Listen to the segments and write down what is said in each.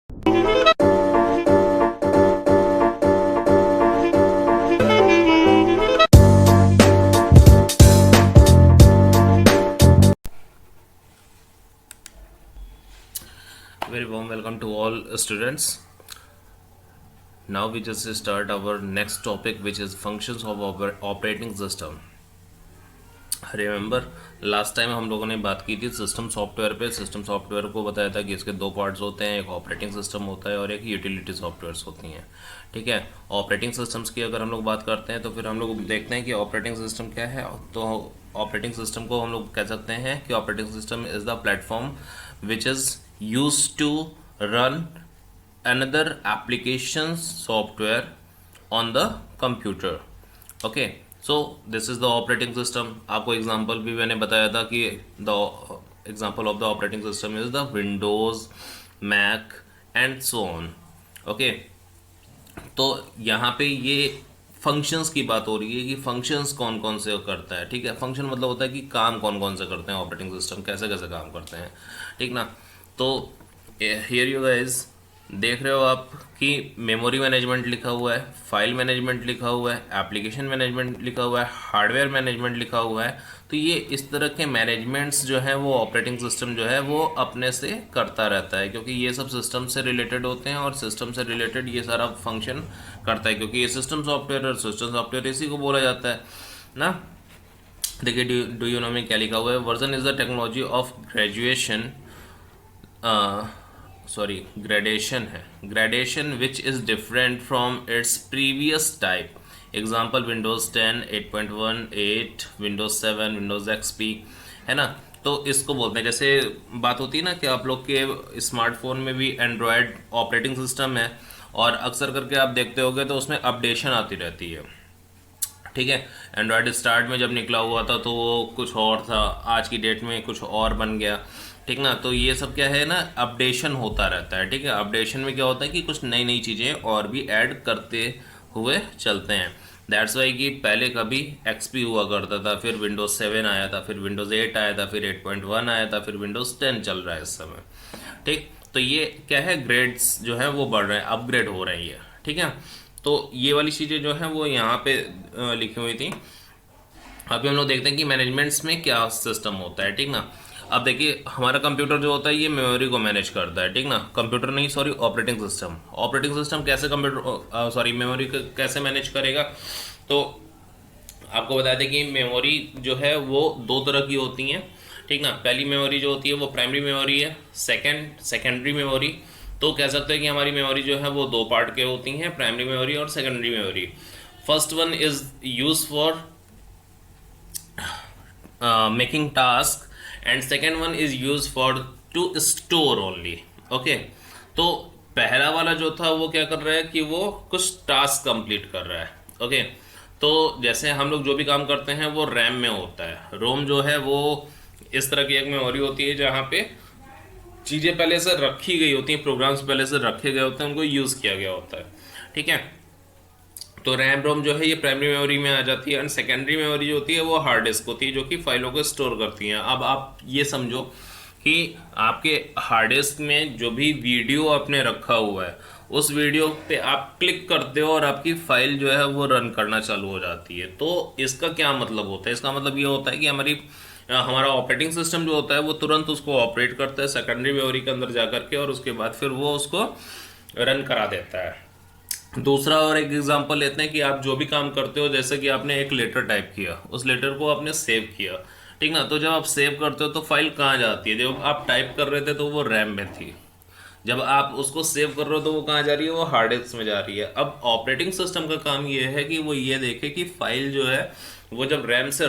Very warm welcome to all students. Now we just start our next topic, which is functions of operating system. Remember last time हम लोगों ने बात की थी system software पे। System software को बताया था कि इसके दो पार्ट्स होते हैं, एक ऑपरेटिंग सिस्टम होता है और एक यूटिलिटी सॉफ्टवेयर्स होती हैं। ठीक है, ऑपरेटिंग सिस्टम्स की अगर हम लोग बात करते हैं तो फिर हम लोग देखते हैं कि ऑपरेटिंग सिस्टम क्या है। तो ऑपरेटिंग सिस्टम को हम लोग कह सकते हैं कि operating system is the platform which is used to run another application software on the computer. Okay, so this is the operating system. आपको एग्जांपल भी मैंने बताया था कि the example of the operating system is the Windows, Mac and so on. Okay, तो यहाँ पे ये फंक्शंस की बात हो रही है कि फंक्शंस कौन कौन से करता है। ठीक है, फंक्शन मतलब होता है कि काम कौन कौन से करते हैं ऑपरेटिंग सिस्टम, कैसे कैसे काम करते हैं। ठीक ना, तो हियर यू गाइस देख रहे हो आप कि मेमोरी मैनेजमेंट लिखा हुआ है, फाइल मैनेजमेंट लिखा हुआ है, एप्लीकेशन मैनेजमेंट लिखा हुआ है, हार्डवेयर मैनेजमेंट लिखा हुआ है। तो ये इस तरह के मैनेजमेंट्स जो है वो ऑपरेटिंग सिस्टम जो है वो अपने से करता रहता है, क्योंकि ये सब सिस्टम से रिलेटेड होते हैं और सिस्टम से रिलेटेड ये सारा फंक्शन करता है, क्योंकि ये सिस्टम सॉफ्टवेयर और सिस्टम सॉफ्टवेयर इसी को बोला जाता है ना। देखिए, डू यू नो में क्या लिखा हुआ है, version is the technology of graduation gradation है, gradation which is different from its previous type. Example Windows 10, 8.1, 8, Windows 7, Windows XP, है ना। तो इसको बोलते हैं, जैसे बात होती है ना कि आप लोग के स्मार्टफोन में भी एंड्रॉयड ऑपरेटिंग सिस्टम है और अक्सर करके आप देखते होगे तो उसमें अपडेशन आती रहती है। ठीक है, एंड्रॉयड स्टार्ट में जब निकला हुआ था तो वो कुछ और था, आज की डेट में कुछ और बन गया। ठीक ना, तो ये सब क्या है ना, अपडेशन होता रहता है। ठीक है, अपडेशन में क्या होता है कि कुछ नई नई चीज़ें और भी ऐड करते हुए चलते हैं। दैट्स वाई कि पहले कभी XP हुआ करता था, फिर विंडोज़ 7 आया था, फिर विंडोज़ 8 आया था, फिर 8.1 आया था, फिर विंडोज़ 10 चल रहा है इस समय। ठीक, तो ये क्या है, ग्रेड्स जो है वो बढ़ रहे हैं, अपग्रेड हो रही है। ठीक है, तो ये वाली चीज़ें जो हैं वो यहाँ पे लिखी हुई थी। अभी हम लोग देखते हैं कि मैनेजमेंट्स में क्या सिस्टम होता है। ठीक ना, अब देखिए हमारा कंप्यूटर जो होता है ये मेमोरी को मैनेज करता है। ठीक ना, कंप्यूटर नहीं, sorry, operating system. Operating system कैसे कंप्यूटर सॉरी मेमोरी को कैसे मैनेज करेगा, तो आपको बता दें कि मेमोरी जो है वो दो तरह की होती हैं। ठीक ना, पहली मेमोरी जो होती है वो प्राइमरी मेमोरी है, सेकेंडरी मेमोरी। तो कह सकते हैं कि हमारी मेमोरी जो है वो दो पार्ट के होती हैं, प्राइमरी मेमोरी और secondary memory. First one is use for making task and second one is use for to store only. Okay, तो पहला वाला जो था वो क्या कर रहा है कि वो कुछ टास्क कंप्लीट कर रहा है। ओके, तो जैसे हम लोग जो भी काम करते हैं वो रैम में होता है। रोम जो है वो इस तरह की एक मेमोरी होती है जहाँ पे चीज़ें पहले से रखी गई होती हैं, प्रोग्राम्स पहले से रखे गए होते हैं, उनको यूज़ किया गया होता है। ठीक है, तो रैम रोम जो है ये प्राइमरी मेमोरी में आ जाती है, एंड सेकेंडरी मेमोरी जो होती है वो हार्ड डिस्क होती है जो कि फाइलों को स्टोर करती हैं। अब आप ये समझो कि आपके हार्ड डिस्क में जो भी वीडियो आपने रखा हुआ है उस वीडियो पे आप क्लिक करते हो और आपकी फाइल जो है वो रन करना चालू हो जाती है। तो इसका क्या मतलब होता है, इसका मतलब ये होता है कि हमारा ऑपरेटिंग सिस्टम जो होता है वो तुरंत उसको ऑपरेट करता है सेकेंडरी मेमोरी के अंदर जा करके, और उसके बाद फिर वो उसको रन करा देता है। दूसरा और एक एग्जांपल लेते हैं कि आप जो भी काम करते हो, जैसे कि आपने एक लेटर टाइप किया, उस लेटर को आपने सेव किया। ठीक ना, तो जब आप सेव करते हो तो फाइल कहाँ जाती है, जब आप टाइप कर रहे थे तो वो रैम में थी, जब आप उसको सेव कर रहे हो तो वो कहाँ जा रही है, वो हार्ड डिस्क में जा रही है। अब ऑपरेटिंग सिस्टम का काम ये है कि वो ये देखे कि फाइल जो है वो जब रैम से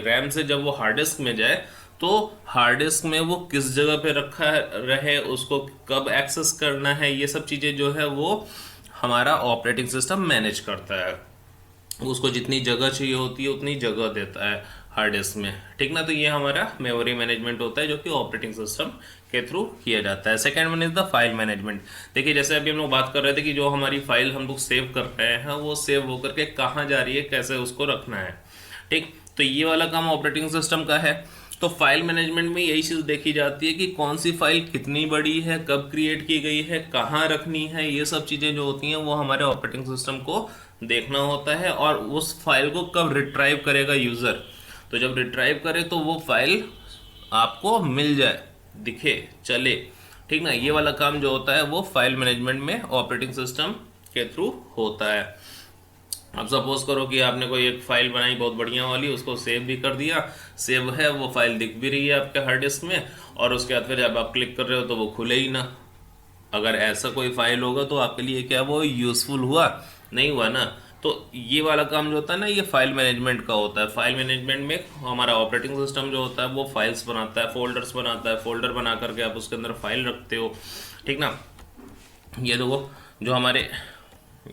रैम से जब वो हार्ड डिस्क में जाए तो हार्ड डिस्क में वो किस जगह पे रखा रहे, उसको कब एक्सेस करना है, ये सब चीज़ें जो है वो हमारा ऑपरेटिंग सिस्टम मैनेज करता है। उसको जितनी जगह चाहिए होती है उतनी जगह देता है हार्ड डिस्क में। ठीक ना, तो ये हमारा मेमोरी मैनेजमेंट होता है जो कि ऑपरेटिंग सिस्टम के थ्रू किया जाता है। Second one is the file management. देखिए, जैसे अभी हम लोग बात कर रहे थे कि जो हमारी फाइल हम लोग सेव कर रहे हैं वो सेव होकर के कहाँ जा रही है, कैसे उसको रखना है। ठीक, तो ये वाला काम ऑपरेटिंग सिस्टम का है। तो फाइल मैनेजमेंट में यही चीज़ देखी जाती है कि कौन सी फाइल कितनी बड़ी है, कब क्रिएट की गई है, कहाँ रखनी है, ये सब चीज़ें जो होती हैं वो हमारे ऑपरेटिंग सिस्टम को देखना होता है। और उस फाइल को कब रिट्राइव करेगा यूज़र, तो जब रिट्राइव करे तो वो फाइल आपको मिल जाए, दिखे, चले, ठीक ना। ये वाला काम जो होता है वो फाइल मैनेजमेंट में ऑपरेटिंग सिस्टम के थ्रू होता है। अब सपोज करो कि आपने कोई एक फाइल बनाई बहुत बढ़िया वाली, उसको सेव भी कर दिया, सेव है वो फाइल दिख भी रही है आपके हार्ड डिस्क में, और उसके बाद फिर जब आप क्लिक कर रहे हो तो वो खुले ही ना। अगर ऐसा कोई फाइल होगा तो आपके लिए क्या वो यूजफुल हुआ, नहीं हुआ ना। तो ये वाला काम जो होता है ना, ये फाइल मैनेजमेंट का होता है। फाइल मैनेजमेंट में हमारा ऑपरेटिंग सिस्टम जो होता है वो फाइल्स बनाता है, फोल्डर्स बनाता है, फोल्डर बना करके आप उसके अंदर फाइल रखते हो, ठीक ना। ये देखो जो हमारे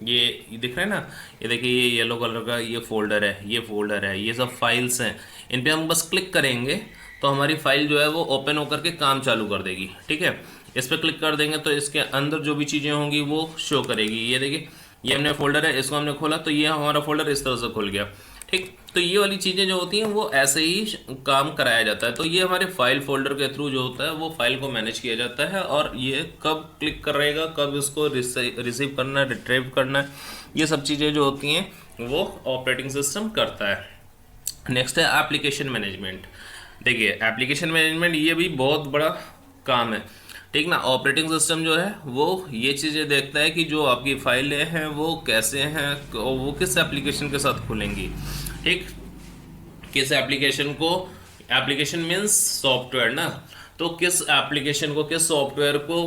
ये दिख रहा है ना, ये देखिए ये येलो कलर का ये फोल्डर है, ये फोल्डर है, ये सब फाइल्स हैं। इन पे हम बस क्लिक करेंगे तो हमारी फाइल जो है वो ओपन होकर के काम चालू कर देगी, ठीक है। इस पर क्लिक कर देंगे तो इसके अंदर जो भी चीज़ें होंगी वो शो करेगी। ये देखिए ये हमने फोल्डर है, इसको हमने खोला तो ये हमारा फोल्डर इस तरह से खुल गया, ठीक। तो ये वाली चीज़ें जो होती हैं वो ऐसे ही काम कराया जाता है। तो ये हमारे फाइल फोल्डर के थ्रू जो होता है वो फाइल को मैनेज किया जाता है, और ये कब क्लिक करेगा, कब इसको रिसीव करना है, रिट्रीव करना है, ये सब चीज़ें जो होती हैं वो ऑपरेटिंग सिस्टम करता है। नेक्स्ट है एप्लीकेशन मैनेजमेंट। देखिए एप्लीकेशन मैनेजमेंट ये भी बहुत बड़ा काम है, ठीक ना। ऑपरेटिंग सिस्टम जो है वो ये चीज़ें देखता है कि जो आपकी फाइलें हैं वो कैसे हैं, वो किस एप्लीकेशन के साथ खुलेंगी, ठीक। किस एप्लीकेशन को, एप्लीकेशन मीन्स सॉफ्टवेयर ना, तो किस एप्लीकेशन को, किस सॉफ्टवेयर को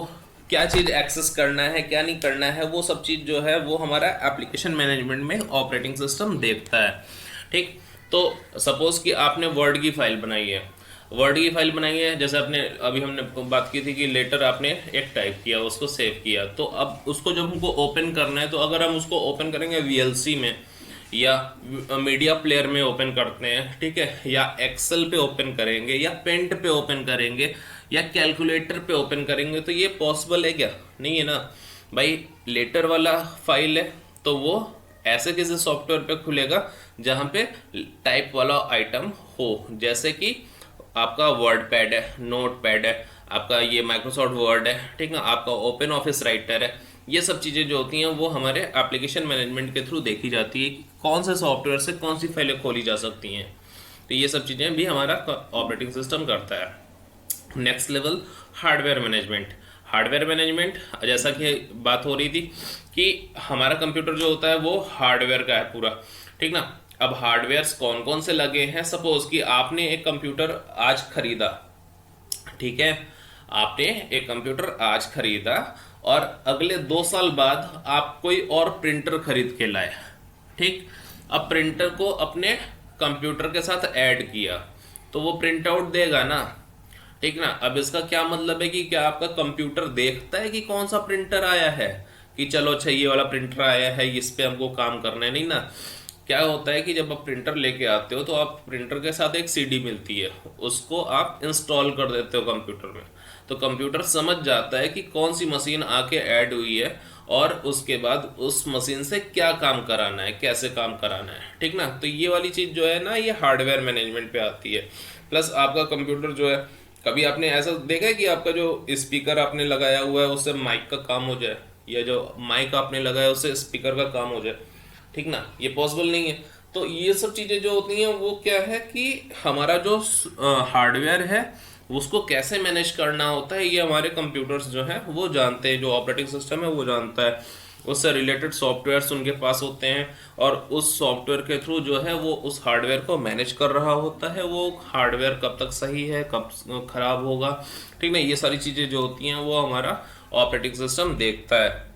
क्या चीज़ एक्सेस करना है, क्या नहीं करना है, वो सब चीज़ जो है वो हमारा एप्लीकेशन मैनेजमेंट में ऑपरेटिंग सिस्टम देखता है, ठीक। तो सपोज कि आपने वर्ड की फाइल बनाई है, वर्ड की फाइल बनाई है, जैसे आपने अभी हमने बात की थी कि लेटर आपने एक टाइप किया, उसको सेव किया, तो अब उसको जब हमको ओपन करना है, तो अगर हम उसको ओपन करेंगे वीएलसी में या मीडिया प्लेयर में ओपन करते हैं, ठीक है, या एक्सेल पे ओपन करेंगे, या पेंट पे ओपन करेंगे, या कैलकुलेटर पे ओपन करेंगे, तो ये पॉसिबल है क्या? नहीं है ना भाई। लेटर वाला फाइल है तो वो ऐसे किसी सॉफ्टवेयर पे खुलेगा जहाँ पे टाइप वाला आइटम हो, जैसे कि आपका वर्ड पैड है, नोट पैड है, आपका ये माइक्रोसॉफ्ट वर्ड है, ठीक ना, आपका ओपन ऑफिस राइटर है। ये सब चीज़ें जो होती हैं वो हमारे एप्लीकेशन मैनेजमेंट के थ्रू देखी जाती है कि कौन से सॉफ्टवेयर से कौन सी फाइलें खोली जा सकती हैं। तो ये सब चीज़ें भी हमारा ऑपरेटिंग सिस्टम करता है। Next level hardware management. Hardware management जैसा कि बात हो रही थी कि हमारा कंप्यूटर जो होता है वो हार्डवेयर का है पूरा, ठीक ना। अब हार्डवेयर्स कौन कौन से लगे हैं, सपोज कि आपने एक कंप्यूटर आज खरीदा, ठीक है, आपने एक कंप्यूटर आज खरीदा और अगले 2 साल बाद आप कोई और प्रिंटर खरीद के लाए, ठीक। अब प्रिंटर को अपने कंप्यूटर के साथ ऐड किया तो वो प्रिंट आउट देगा ना, ठीक ना। अब इसका क्या मतलब है कि क्या आपका कंप्यूटर देखता है कि कौन सा प्रिंटर आया है, कि चलो अच्छा ये वाला प्रिंटर आया है, इस पे हमको काम करना है, नहीं ना। क्या होता है कि जब आप प्रिंटर लेके आते हो तो आप प्रिंटर के साथ एक सीडी मिलती है, उसको आप इंस्टॉल कर देते हो कंप्यूटर में, तो कंप्यूटर समझ जाता है कि कौन सी मशीन आके ऐड हुई है और उसके बाद उस मशीन से क्या काम कराना है, कैसे काम कराना है, ठीक ना। तो ये वाली चीज़ जो है ना, ये हार्डवेयर मैनेजमेंट पे आती है। प्लस आपका कंप्यूटर जो है, कभी आपने ऐसा देखा है कि आपका जो स्पीकर आपने लगाया हुआ है उससे माइक का काम हो जाए, या जो माइक आपने लगाया उससे स्पीकर का काम हो जाए, ठीक ना, ये पॉसिबल नहीं है। तो ये सब चीज़ें जो होती हैं वो क्या है कि हमारा जो हार्डवेयर है उसको कैसे मैनेज करना होता है, ये हमारे कंप्यूटर्स जो हैं वो जानते हैं, जो ऑपरेटिंग सिस्टम है वो जानता है। उससे रिलेटेड सॉफ्टवेयर्स उनके पास होते हैं और उस सॉफ्टवेयर के थ्रू जो है वो उस हार्डवेयर को मैनेज कर रहा होता है। वो हार्डवेयर कब तक सही है, कब खराब होगा, ठीक ना, ये सारी चीज़ें जो होती हैं वो हमारा ऑपरेटिंग सिस्टम देखता है।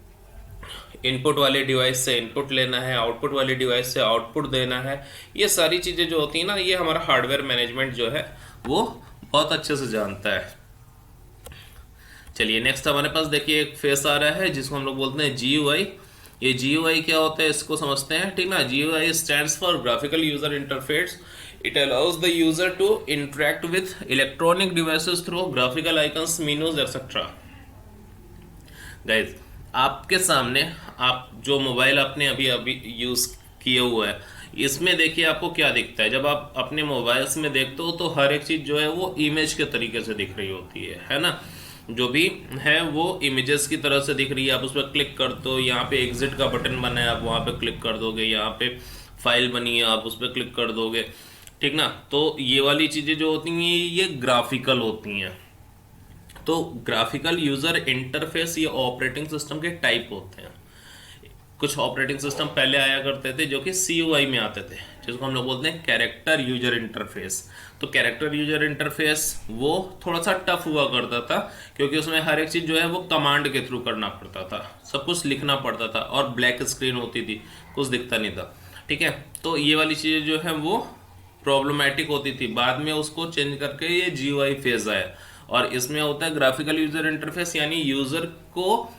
इनपुट वाले डिवाइस से इनपुट लेना है, आउटपुट वाले डिवाइस से आउटपुट देना है, ये सारी चीज़ें जो होती हैं ना, ये हमारा हार्डवेयर मैनेजमेंट जो है वो बहुत अच्छे से जानता है। चलिए नेक्स्ट हमारे पास देखिए एक फेस आ रहा है जिसको हम लोग बोलते हैं GUI। ये GUI क्या होता है इसको समझते हैं, ठीक ना। GUI stands for graphical user interface. It allows the user to interact with electronic devices through graphical icons, menus etcetera. Guys आपके सामने, आप जो मोबाइल आपने अभी यूज़ किया हुआ है। इसमें देखिए आपको क्या दिखता है, जब आप अपने मोबाइल्स में देखते हो तो हर एक चीज़ जो है वो इमेज के तरीके से दिख रही होती है ना। जो भी है वो इमेजेस की तरह से दिख रही है। आप उस पर क्लिक करते हो, यहाँ पे एग्जिट का बटन बना है, आप वहाँ पे क्लिक कर दोगे, यहाँ पे फाइल बनी है आप उस पर क्लिक कर दोगे, ठीक ना। तो ये वाली चीज़ें जो होती हैं ये ग्राफिकल होती हैं। तो ग्राफिकल यूज़र इंटरफेस ये ऑपरेटिंग सिस्टम के टाइप होते हैं। कुछ ऑपरेटिंग सिस्टम पहले आया करते थे जो कि CUI में आते थे, जिसको हम लोग बोलते हैं कैरेक्टर यूजर इंटरफेस। तो कैरेक्टर यूजर इंटरफेस वो थोड़ा सा टफ हुआ करता था, क्योंकि उसमें हर एक चीज़ जो है वो कमांड के थ्रू करना पड़ता था, सब कुछ लिखना पड़ता था, और ब्लैक स्क्रीन होती थी, कुछ दिखता नहीं था, ठीक है। तो ये वाली चीज़ें जो है वो प्रॉब्लमेटिक होती थी। बाद में उसको चेंज करके ये GUI फेज आया, और इसमें होता है ग्राफिकल यूजर इंटरफेस, यानी यूजर को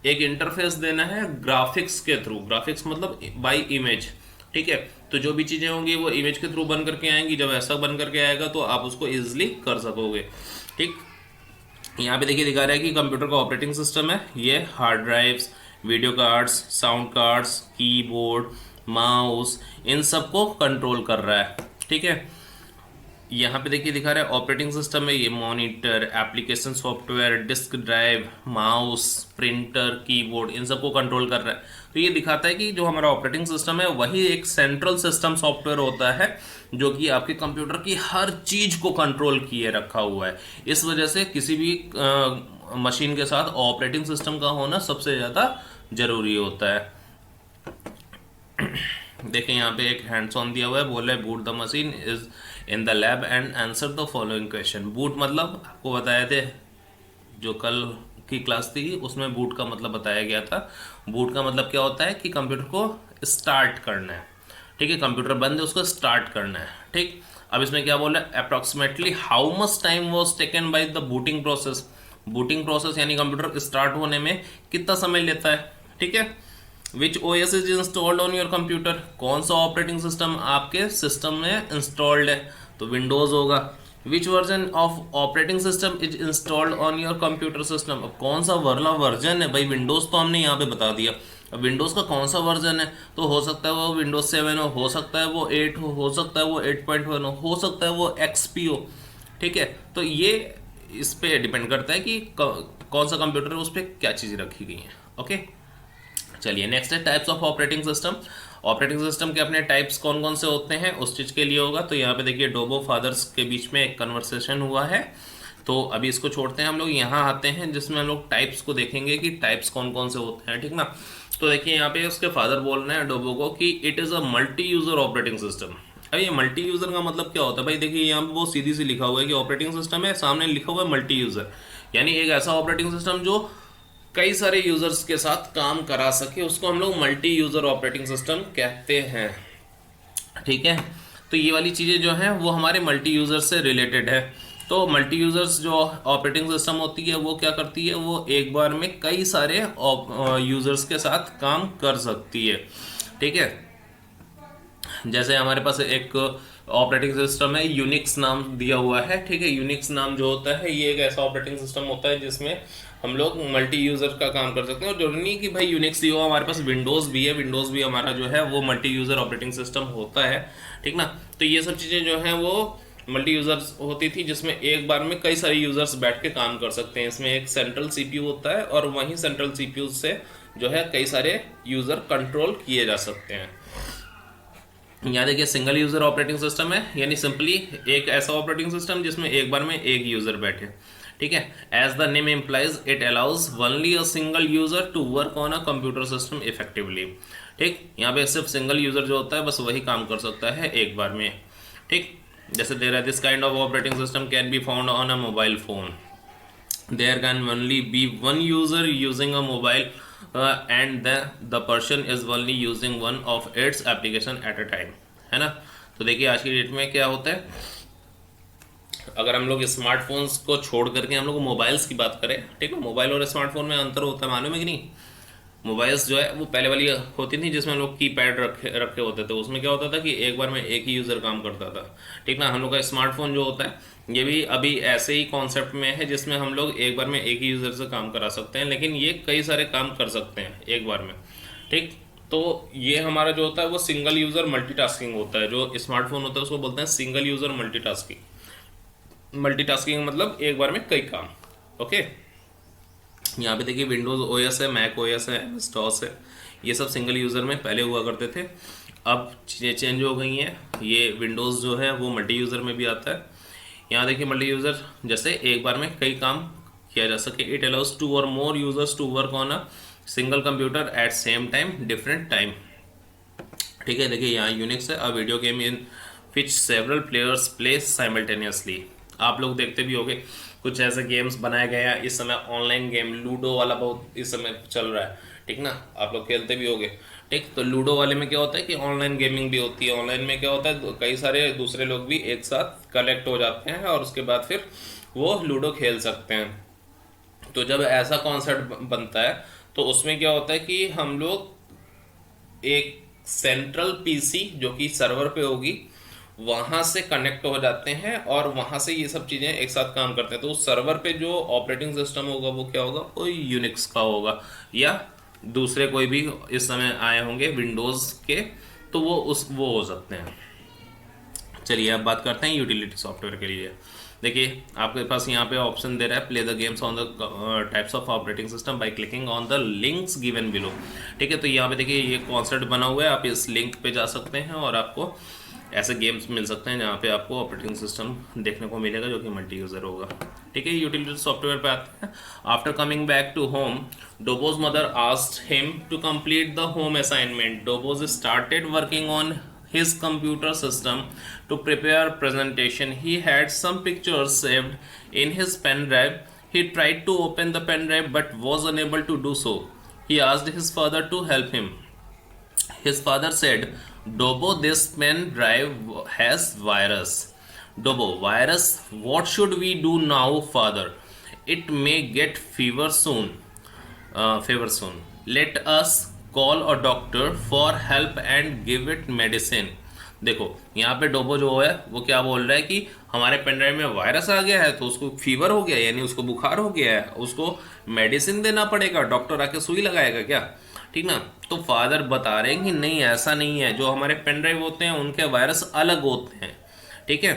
एक इंटरफेस देना है ग्राफिक्स के थ्रू। ग्राफिक्स मतलब बाय इमेज, ठीक है। तो जो भी चीज़ें होंगी वो इमेज के थ्रू बन करके आएंगी। जब ऐसा बन करके आएगा तो आप उसको इजीली कर सकोगे, ठीक। यहाँ पे देखिए दिखा रहा है कि कंप्यूटर का ऑपरेटिंग सिस्टम है, ये hard drives, video cards, sound cards, keyboard, mouse, इन सबको कंट्रोल कर रहा है, ठीक है। यहाँ पे देखिए दिखा रहा है ऑपरेटिंग सिस्टम में ये monitor, application software, disk drive, mouse, printer, keyboard, इन सबको कंट्रोल कर रहा है। तो ये दिखाता है कि जो हमारा ऑपरेटिंग सिस्टम है वही एक सेंट्रल सिस्टम सॉफ्टवेयर होता है, जो कि आपके कंप्यूटर की हर चीज़ को कंट्रोल किए रखा हुआ है। इस वजह से किसी भी मशीन के साथ ऑपरेटिंग सिस्टम का होना सबसे ज़्यादा ज़रूरी होता है। देखिए यहाँ पे एक हैंड्स ऑन दिया हुआ है, बोला है boot the machine is in the lab and answer the following question. Boot मतलब आपको बताए थे, जो कल की क्लास थी उसमें बूट का मतलब बताया गया था। बूट का मतलब क्या होता है कि कंप्यूटर को स्टार्ट करना है, ठीक है। कंप्यूटर बंद है, उसको स्टार्ट करना है, ठीक। अब इसमें क्या बोला है, approximately how much time was taken by the booting process. Booting process यानी कंप्यूटर स्टार्ट होने में कितना समय लेता है, ठीक है। विच OS is installed on your computer, कौन सा ऑपरेटिंग सिस्टम आपके सिस्टम में इंस्टॉल्ड है, तो विंडोज होगा। विच version of operating system is installed on your computer system, अब कौन सा वाला वर्जन है, भाई विंडोज तो हमने यहाँ पे बता दिया, अब विंडोज का कौन सा वर्जन है, तो हो सकता है वो विंडोज 7 हो सकता है वो 8 हो सकता है वो 8.1 हो सकता है वो XP हो, ठीक है। तो ये इस पे डिपेंड करता है कि कौन सा कंप्यूटर है, उस पर क्या चीज़ रखी गई है, ओके। चलिए नेक्स्ट है types of operating system. Operating system के अपने टाइप्स कौन कौन से होते हैं उस चीज़ के लिए होगा। तो यहाँ पे देखिए डोबो फादर्स के बीच में एक कन्वर्सेशन हुआ है, तो अभी इसको छोड़ते हैं, हम लोग यहाँ आते हैं जिसमें हम लोग टाइप्स को देखेंगे कि टाइप्स कौन कौन से होते हैं, ठीक ना। तो देखिए यहाँ पे उसके फादर बोल रहे हैं डोबो को कि it is a multi user operating system. अब ये मल्टी यूज़र का मतलब क्या होता है भाई, देखिए यहाँ पे वो सीधी सी लिखा हुआ है कि ऑपरेटिंग सिस्टम है, सामने लिखा हुआ है मल्टी यूज़र, यानी एक ऐसा ऑपरेटिंग सिस्टम जो कई सारे यूजर्स के साथ काम करा सके, उसको हम लोग मल्टी यूजर ऑपरेटिंग सिस्टम कहते हैं, ठीक है। तो ये वाली चीज़ें जो हैं वो हमारे मल्टी यूजर से रिलेटेड है। तो मल्टी यूजर्स जो ऑपरेटिंग सिस्टम होती है वो क्या करती है, वो एक बार में कई सारे यूजर्स के साथ काम कर सकती है, ठीक है। जैसे हमारे पास एक ऑपरेटिंग सिस्टम है, यूनिक्स नाम दिया हुआ है, ठीक है। यूनिक्स नाम जो होता है ये एक ऐसा ऑपरेटिंग सिस्टम होता है जिसमें हम लोग मल्टी यूज़र का काम कर सकते हैं। और जरूरी नहीं कि भाई यूनिक्स ही हो, हमारे पास विंडोज़ भी है, विंडोज़ भी हमारा जो है वो मल्टी यूज़र ऑपरेटिंग सिस्टम होता है, ठीक ना। तो ये सब चीज़ें जो हैं वो मल्टी यूज़र्स होती थी, जिसमें एक बार में कई सारे यूज़र्स बैठ के काम कर सकते हैं। इसमें एक सेंट्रल CPU होता है और वहीं सेंट्रल CPU से जो है कई सारे यूज़र कंट्रोल किए जा सकते हैं। यहाँ देखिए सिंगल यूज़र ऑपरेटिंग सिस्टम है, यानी सिंपली एक ऐसा ऑपरेटिंग सिस्टम जिसमें एक बार में एक यूज़र बैठे, ठीक है। As the name implies it allows only a single user to work on a computer system effectively, ठीक। यहाँ पे सिर्फ सिंगल यूजर जो होता है बस वही काम कर सकता है एक बार में, ठीक। जैसे दे रहा है this kind of operating system can be found on a mobile phone, there can only be one user using a mobile and the person is only using one of its application at a time, है ना। तो देखिए आज की date में क्या होता है, अगर हम लोग स्मार्टफोन्स को छोड़ करके हम लोग मोबाइल्स की बात करें, ठीक है। मोबाइल और स्मार्टफोन में अंतर होता है, मालूम है कि नहीं। मोबाइल्स जो है वो पहले वाली होती थी जिसमें हम लोग कीपैड रखे होते थे, उसमें क्या होता था कि एक बार में एक ही यूज़र काम करता था, ठीक ना। हम लोग का स्मार्टफोन जो होता है ये भी अभी ऐसे ही कॉन्सेप्ट में है जिसमें हम लोग एक बार में एक ही यूज़र से काम करा सकते हैं, लेकिन ये कई सारे काम कर सकते हैं एक बार में, ठीक। तो ये हमारा जो होता है वो सिंगल यूज़र मल्टीटास्किंग होता है। जो स्मार्टफोन होता है उसको बोलते हैं सिंगल यूज़र मल्टीटास्किंग। मल्टीटास्किंग मतलब एक बार में कई काम। ओके, यहाँ पे देखिए विंडोज़ ओएस है, मैक ओएस है, एमएस डॉस है, ये सब सिंगल यूज़र में पहले हुआ करते थे। अब चीज़ें चेंज हो गई हैं, ये विंडोज़ जो है वो मल्टी यूज़र में भी आता है। यहाँ देखिए मल्टी यूज़र जैसे एक बार में कई काम किया जा सके। इट अलाउज टू और more users to work on a single computer at same time different time. ठीक है, देखिए यहाँ यूनिक्स है, a video game in which several players play simultaneously. आप लोग देखते भी होंगे कुछ ऐसे गेम्स बनाए गए हैं इस समय, ऑनलाइन गेम लूडो वाला बहुत इस समय चल रहा है, ठीक ना, आप लोग खेलते भी होंगे। ठीक, तो लूडो वाले में क्या होता है कि ऑनलाइन गेमिंग भी होती है। ऑनलाइन में क्या होता है, कई सारे दूसरे लोग भी एक साथ कलेक्ट हो जाते हैं और उसके बाद फिर वो लूडो खेल सकते हैं। तो जब ऐसा कॉन्सेप्ट बनता है तो उसमें क्या होता है कि हम लोग एक सेंट्रल पीसी जो कि सर्वर पे होगी वहां से कनेक्ट हो जाते हैं और वहां से ये सब चीज़ें एक साथ काम करते हैं। तो उस सर्वर पे जो ऑपरेटिंग सिस्टम होगा वो क्या होगा, कोई यूनिक्स का होगा या दूसरे कोई भी इस समय आए होंगे विंडोज़ के, तो वो हो सकते हैं। चलिए अब बात करते हैं यूटिलिटी सॉफ्टवेयर के लिए। देखिए आपके पास यहाँ पे ऑप्शन दे रहा है play the games on the types of operating system by clicking on the links given below. ठीक है, तो यहाँ पे देखिए ये कॉन्सेप्ट बना हुआ है, आप इस लिंक पे जा सकते हैं और आपको ऐसे गेम्स मिल सकते हैं जहाँ पे आपको ऑपरेटिंग सिस्टम देखने को मिलेगा जो कि मल्टी यूज़र होगा। ठीक है, यूटिलिटी सॉफ्टवेयर पे आते हैं। After coming back to home, डोबोज mother asked him to complete the home assignment. डोबोज started working on his computer system to prepare presentation. He had some pictures saved in his pen drive. He tried to open the pen drive but was unable to do so. He asked his father to help him. His father said, Dobo, this pen drive has virus. Dobo, virus? What should we do now, father? It may get fever soon. Let us call our doctor for help and give it medicine. देखो यहाँ पे डोबो जो है वो क्या बोल रहा है कि हमारे पेन ड्राइव में वायरस आ गया है, तो उसको फीवर हो गया यानी उसको बुखार हो गया है, उसको मेडिसिन देना पड़ेगा, डॉक्टर आके सुई लगाएगा क्या, ठीक ना। तो फादर बता रहे हैं कि नहीं ऐसा नहीं है, जो हमारे पेन ड्राइव होते हैं उनके वायरस अलग होते हैं। ठीक है,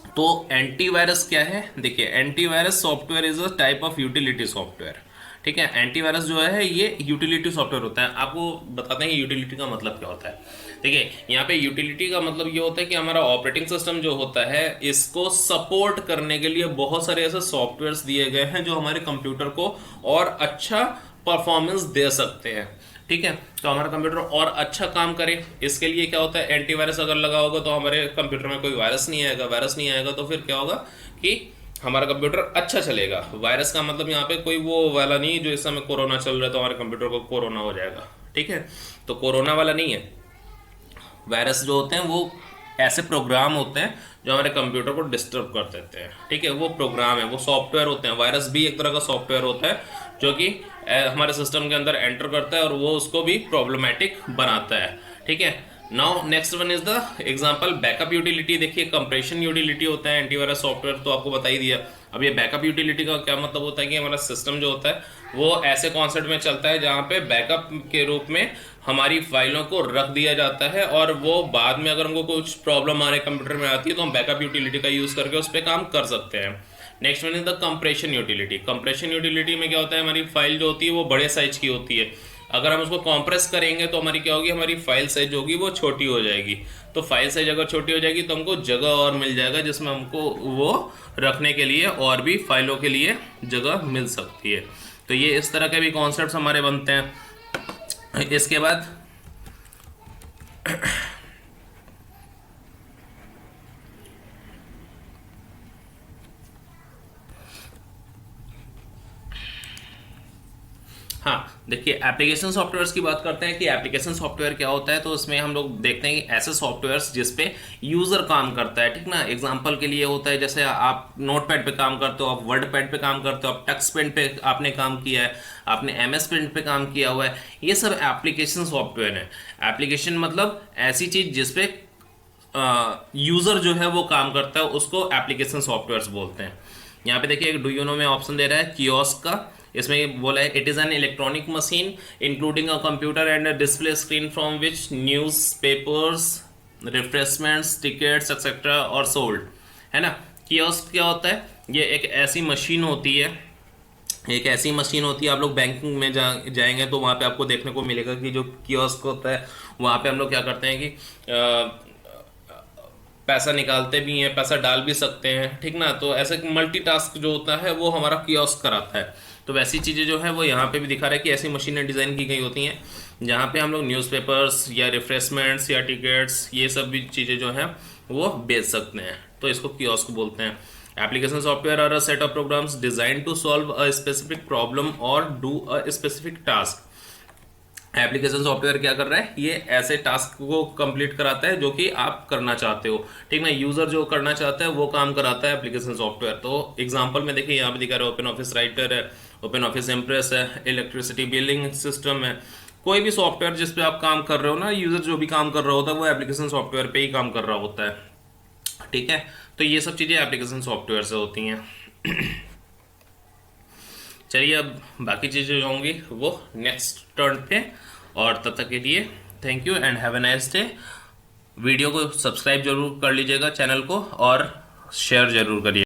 तो एंटीवायरस क्या है, देखिए antivirus software is a type of utility software. ठीक है, एंटीवायरस जो है ये यूटिलिटी सॉफ्टवेयर होता है। आपको बताते हैं कि यूटिलिटी का मतलब क्या होता है। देखिए यहाँ पे यूटिलिटी का मतलब ये होता है कि हमारा ऑपरेटिंग सिस्टम जो होता है इसको सपोर्ट करने के लिए बहुत सारे ऐसे सॉफ्टवेयर्स दिए गए हैं जो हमारे कंप्यूटर को और अच्छा परफॉर्मेंस दे सकते हैं। ठीक है, तो हमारा कंप्यूटर और अच्छा काम करे इसके लिए क्या होता है, एंटीवायरस अगर लगा होगा तो हमारे कंप्यूटर में कोई वायरस नहीं आएगा। वायरस नहीं आएगा तो फिर क्या होगा कि हमारा कंप्यूटर अच्छा चलेगा। वायरस का मतलब यहाँ पे कोई वो वाला नहीं जो इस समय कोरोना चल रहा है तो हमारे कंप्यूटर को कोरोना हो जाएगा। ठीक है, तो कोरोना वाला नहीं है। वायरस जो होते हैं वो ऐसे प्रोग्राम होते हैं जो हमारे कंप्यूटर को डिस्टर्ब कर देते हैं। ठीक है, वो प्रोग्राम है, वो सॉफ्टवेयर होते हैं। वायरस भी एक तरह का सॉफ्टवेयर होता है जो कि हमारे सिस्टम के अंदर एंटर करता है और वो उसको भी प्रॉब्लमेटिक बनाता है। ठीक है, now next one is the example backup utility. देखिए कंप्रेशन यूटिलिटी होता है एंटीवायरस सॉफ्टवेयर, तो आपको बता ही दिया। अब ये बैकअप यूटिलिटी का क्या मतलब होता है कि हमारा सिस्टम जो होता है वो ऐसे कॉन्सेप्ट में चलता है जहाँ पे बैकअप के रूप में हमारी फाइलों को रख दिया जाता है और वो बाद में अगर हमको कुछ प्रॉब्लम हमारे कंप्यूटर में आती है तो हम बैकअप यूटिलिटी का यूज करके उस पर काम कर सकते हैं। Next one is the compression utility. Compression utility में क्या होता है, हमारी फाइल जो होती है वो बड़े साइज की होती है। अगर हम उसको कॉम्प्रेस करेंगे तो हमारी क्या होगी, हमारी फाइल साइज होगी वो छोटी हो जाएगी। तो फाइल साइज अगर छोटी हो जाएगी तो हमको जगह और मिल जाएगा जिसमें हमको वो रखने के लिए और भी फाइलों के लिए जगह मिल सकती है। तो ये इस तरह के भी कॉन्सेप्ट्स हमारे बनते हैं। इसके बाद हाँ देखिए एप्लीकेशन सॉफ्टवेयर्स की बात करते हैं कि एप्लीकेशन सॉफ्टवेयर क्या होता है। तो इसमें हम लोग देखते हैं कि ऐसे सॉफ्टवेयर्स जिस पे यूज़र काम करता है। ठीक ना, एग्जांपल के लिए होता है जैसे आप नोटपैड पे काम करते हो, आप वर्ड पैड पे काम करते हो, आप टक्स पेन पे आपने काम किया है, आपने एमएस पेंट पे काम किया हुआ है, ये सब एप्लीकेशन सॉफ्टवेयर है। एप्लीकेशन मतलब ऐसी चीज़ जिसपे यूज़र जो है वो काम करता है, उसको एप्लीकेशन सॉफ्टवेयर्स बोलते हैं। यहाँ पे देखिए एक डू यू नो में ऑप्शन दे रहा है कियोस्क का, इसमें ये बोला है it is an electronic machine including a computer and a display screen from which news papers, refreshments, tickets etcetera और सोल्ड, है ना। कियोस्क क्या होता है, ये एक ऐसी मशीन होती है, एक ऐसी मशीन होती है, आप लोग बैंकिंग में जाएंगे तो वहाँ पे आपको देखने को मिलेगा कि जो कियोस्क होता है वहाँ पे हम लोग क्या करते हैं कि पैसा निकालते भी हैं, पैसा डाल भी सकते हैं, ठीक ना। तो ऐसे मल्टीटास्क जो होता है वो हमारा कियोस्क कराता है। तो वैसी चीज़ें जो है वो यहाँ पे भी दिखा रहा है कि ऐसी मशीनें डिज़ाइन की गई होती हैं जहाँ पे हम लोग न्यूज़पेपर्स या रिफ्रेशमेंट्स या टिकट्स ये सब भी चीज़ें जो हैं वो बेच सकते हैं, तो इसको कियोस्क बोलते हैं। Application software are a set of programs design to solve a specific problem or do a specific task. Application software क्या कर रहा है, ये ऐसे टास्क को कंप्लीट कराता है जो कि आप करना चाहते हो, ठीक ना। यूजर जो करना चाहता है वो काम कराता है एप्लीकेशन सॉफ्टवेयर। तो एग्जांपल में देखिए यहाँ पे दिखा रहा है ओपन ऑफिस राइटर है, ओपन ऑफिस इम्प्रेस है, इलेक्ट्रिसिटी बिलिंग सिस्टम है। कोई भी सॉफ्टवेयर जिस पे आप काम कर रहे हो ना, यूजर जो भी काम कर रहा होता है वो एप्लीकेशन सॉफ्टवेयर पे ही काम कर रहा होता है, ठीक है। तो ये सब चीज़ें एप्लीकेशन सॉफ्टवेयर से होती हैं। चलिए अब बाकी चीज़ें जो होंगी वो नेक्स्ट टर्न पे, और तब तक के लिए thank you and have a nice day. Video को सब्सक्राइब जरूर कर लीजिएगा चैनल को, और शेयर जरूर करिए।